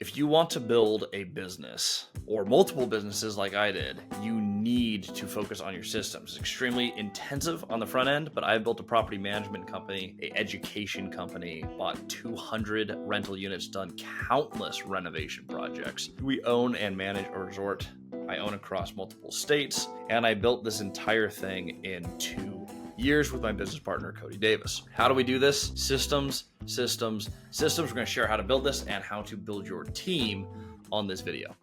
If you want to build a business or multiple businesses like I did, you need to focus on your systems. It's extremely intensive on the front end, but I built a property management company, an education company, bought 200 rental units, done countless renovation projects. We own and manage a resort. I own across multiple states, and I built this entire thing in 2 years with my business partner, Cody Davis. How do we do this? Systems. We're going to share how to build this and how to build your team on this video.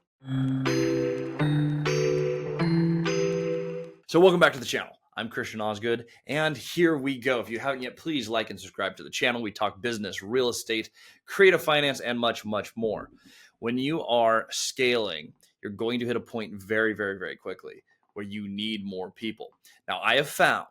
So welcome back to the channel. I'm Christian Osgood, and here we go. If you haven't yet, please like and subscribe to the channel. We talk business, real estate, creative finance, and much, much more. When you are scaling, you're going to hit a point very, very, very quickly where you need more people. Now, I have found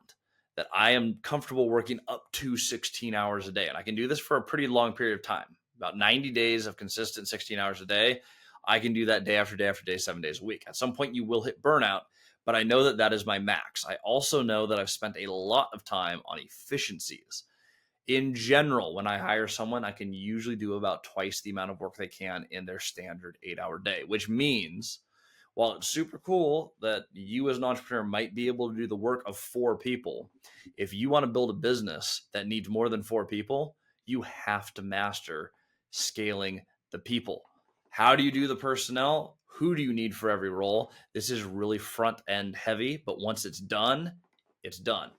that I am comfortable working up to 16 hours a day. And I can do this for a pretty long period of time, about 90 days of consistent 16 hours a day. I can do that day after day after day, 7 days a week. At some point you will hit burnout, but I know that that is my max. I also know that I've spent a lot of time on efficiencies. In general, when I hire someone, I can usually do about twice the amount of work they can in their standard 8-hour day, which means while it's super cool that you as an entrepreneur might be able to do the work of 4 people, if you want to build a business that needs more than 4 people, you have to master scaling the people. How do you do the personnel? Who do you need for every role? This is really front end heavy, but once it's done, it's done.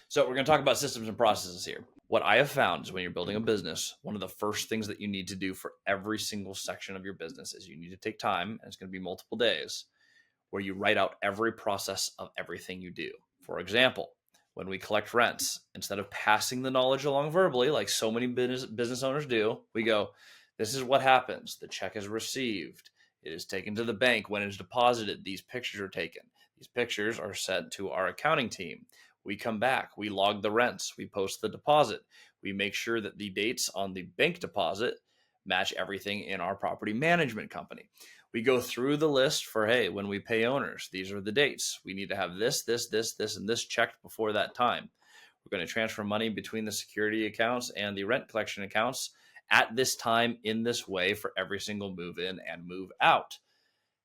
So we're going to talk about systems and processes here. What I have found is when you're building a business, one of the first things that you need to do for every single section of your business is you need to take time, and it's going to be multiple days, where you write out every process of everything you do. For example, when we collect rents, instead of passing the knowledge along verbally, like so many business owners do, we go, this is what happens. The check is received. It is taken to the bank. When it's deposited, these pictures are taken. These pictures are sent to our accounting team. We come back, we log the rents, we post the deposit. We make sure that the dates on the bank deposit match everything in our property management company. We go through the list for, hey, when we pay owners, these are the dates. We need to have this, and this checked before that time. We're going to transfer money between the security accounts and the rent collection accounts at this time in this way for every single move in and move out.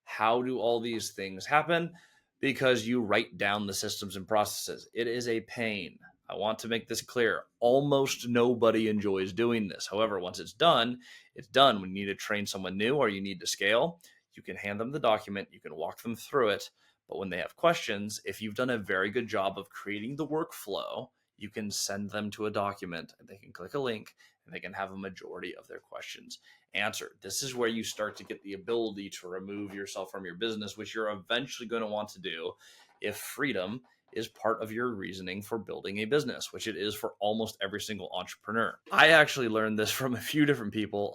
How do all these things happen? Because you write down the systems and processes. It is a pain. I want to make this clear. Almost nobody enjoys doing this. However, once it's done, it's done. When you need to train someone new or you need to scale, you can hand them the document, you can walk them through it. But when they have questions, if you've done a very good job of creating the workflow, you can send them to a document and they can click a link and they can have a majority of their questions answered. This is where you start to get the ability to remove yourself from your business, which you're eventually going to want to do if freedom is part of your reasoning for building a business, which it is for almost every single entrepreneur. I actually learned this from a few different people,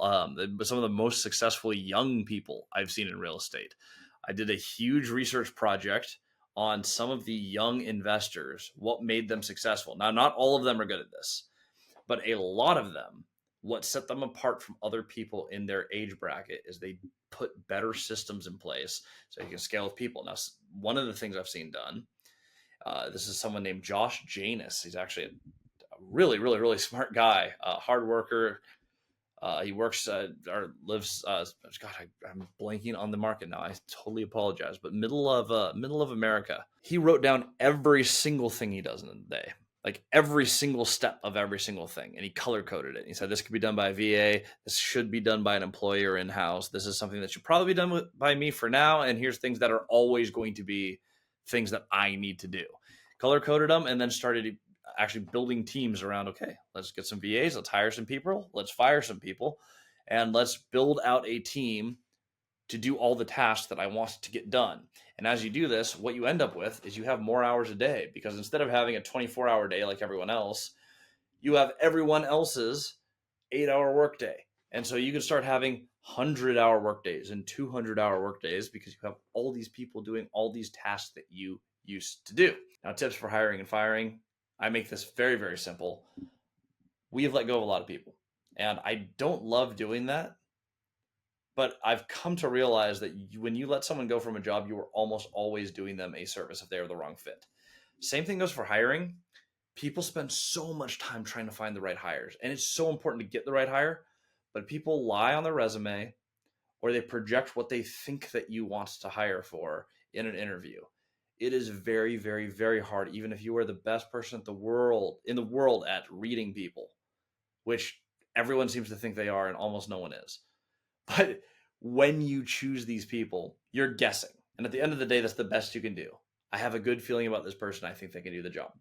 some of the most successful young people I've seen in real estate. I did a huge research project on some of the young investors, what made them successful. Now, not all of them are good at this, but a lot of them, what set them apart from other people in their age bracket is they put better systems in place so you can scale with people. Now, one of the things I've seen done, this is someone named Josh Janus. He's actually a really, really, really smart guy, hard worker. He works or lives. I'm blanking on the market now. I totally apologize, but middle of America. He wrote down every single thing he does in the day, like every single step of every single thing, and he color coded it. He said this could be done by a VA. This should be done by an employer in house. This is something that should probably be done by me for now. And here's things that are always going to be things that I need to do. Color coded them, and then started actually building teams around, okay, let's get some VAs, let's hire some people, let's fire some people, and let's build out a team to do all the tasks that I want to get done. And as you do this, what you end up with is you have more hours a day, because instead of having a 24-hour day like everyone else, you have everyone else's 8-hour workday. And so you can start having 100-hour workdays and 200-hour workdays because you have all these people doing all these tasks that you used to do. Now, tips for hiring and firing. I make this very, very simple. We have let go of a lot of people, and I don't love doing that, but I've come to realize that when you let someone go from a job, you are almost always doing them a service if they are the wrong fit. Same thing goes for hiring. People spend so much time trying to find the right hires, and it's so important to get the right hire, but people lie on their resume, or they project what they think that you want to hire for in an interview. It is very, very, very hard, even if you are the best person in the world at reading people, which everyone seems to think they are and almost no one is. But when you choose these people, you're guessing. And at the end of the day, that's the best you can do. I have a good feeling about this person. I think they can do the job.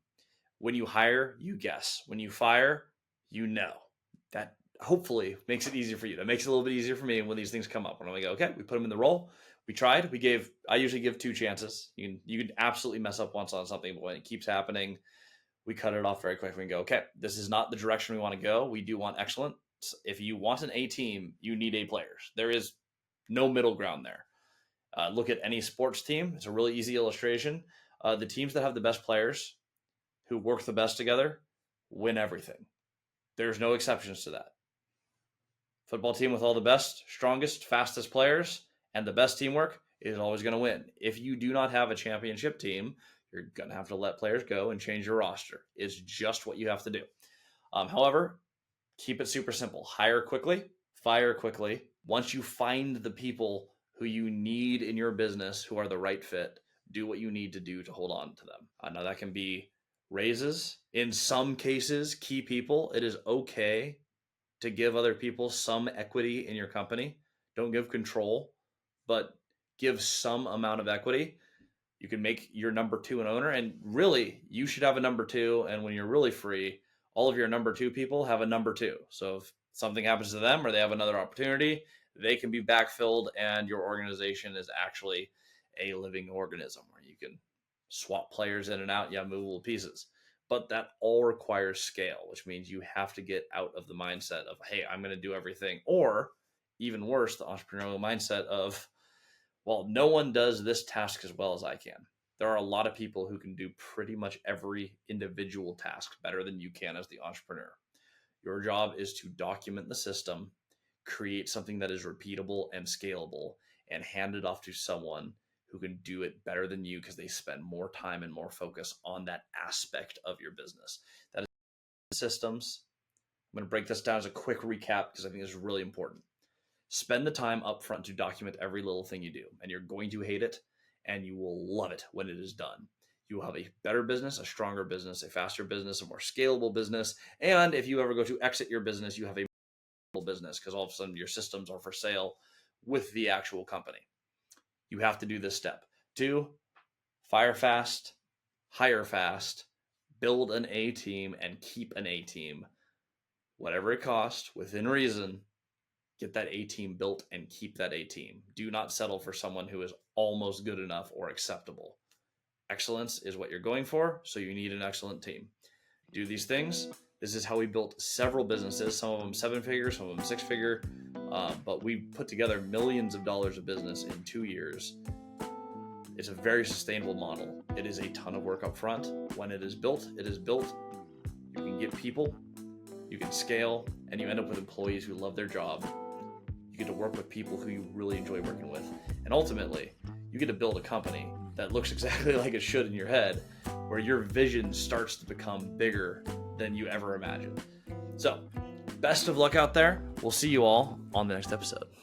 When you hire, you guess. When you fire, you know. That hopefully makes it easier for you. That makes it a little bit easier for me when these things come up. When I'm like, okay, we put them in the role. We tried. I usually give 2 chances. You can absolutely mess up once on something, but when it keeps happening, we cut it off very quickly and go, okay, this is not the direction we want to go. We do want excellence. If you want an A team, you need A players. There is no middle ground there. Look at any sports team. It's a really easy illustration. The teams that have the best players who work the best together win everything. There's no exceptions to that. Football team with all the best, strongest, fastest players and the best teamwork is always going to win. If you do not have a championship team, you're going to have to let players go and change your roster. It's just what you have to do. However, keep it super simple. Hire quickly, fire quickly. Once you find the people who you need in your business who are the right fit, do what you need to do to hold on to them. Now that can be raises. In some cases, key people, it is okay to give other people some equity in your company. Don't give control, but give some amount of equity. You can make your number 2 an owner, and really you should have a number 2. And when you're really free, all of your number 2 people have a number 2. So if something happens to them or they have another opportunity, they can be backfilled and your organization is actually a living organism where you can swap players in and out. Yeah, movable pieces. But that all requires scale, which means you have to get out of the mindset of, hey, I'm going to do everything. Or even worse, the entrepreneurial mindset of, well, no one does this task as well as I can. There are a lot of people who can do pretty much every individual task better than you can as the entrepreneur. Your job is to document the system, create something that is repeatable and scalable, and hand it off to someone who can do it better than you because they spend more time and more focus on that aspect of your business. That is systems. I'm going to break this down as a quick recap because I think this is really important. Spend the time up front to document every little thing you do, and you're going to hate it, and you will love it when it is done. You will have a better business, a stronger business, a faster business, a more scalable business, and if you ever go to exit your business, you have a business because all of a sudden your systems are for sale with the actual company. You have to do this step. 2, fire fast, hire fast, build an A team, and keep an A team. Whatever it costs, within reason, get that A team built and keep that A team. Do not settle for someone who is almost good enough or acceptable. Excellence is what you're going for, so you need an excellent team. Do these things. This is how we built several businesses, some of them 7-figure, some of them 6-figure, but we put together millions of dollars of business in 2 years. It's a very sustainable model. It is a ton of work up front. When it is built, it is built. You can get people, you can scale, and you end up with employees who love their job. You get to work with people who you really enjoy working with. And ultimately, you get to build a company that looks exactly like it should in your head, where your vision starts to become bigger than you ever imagined. So, best of luck out there. We'll see you all on the next episode.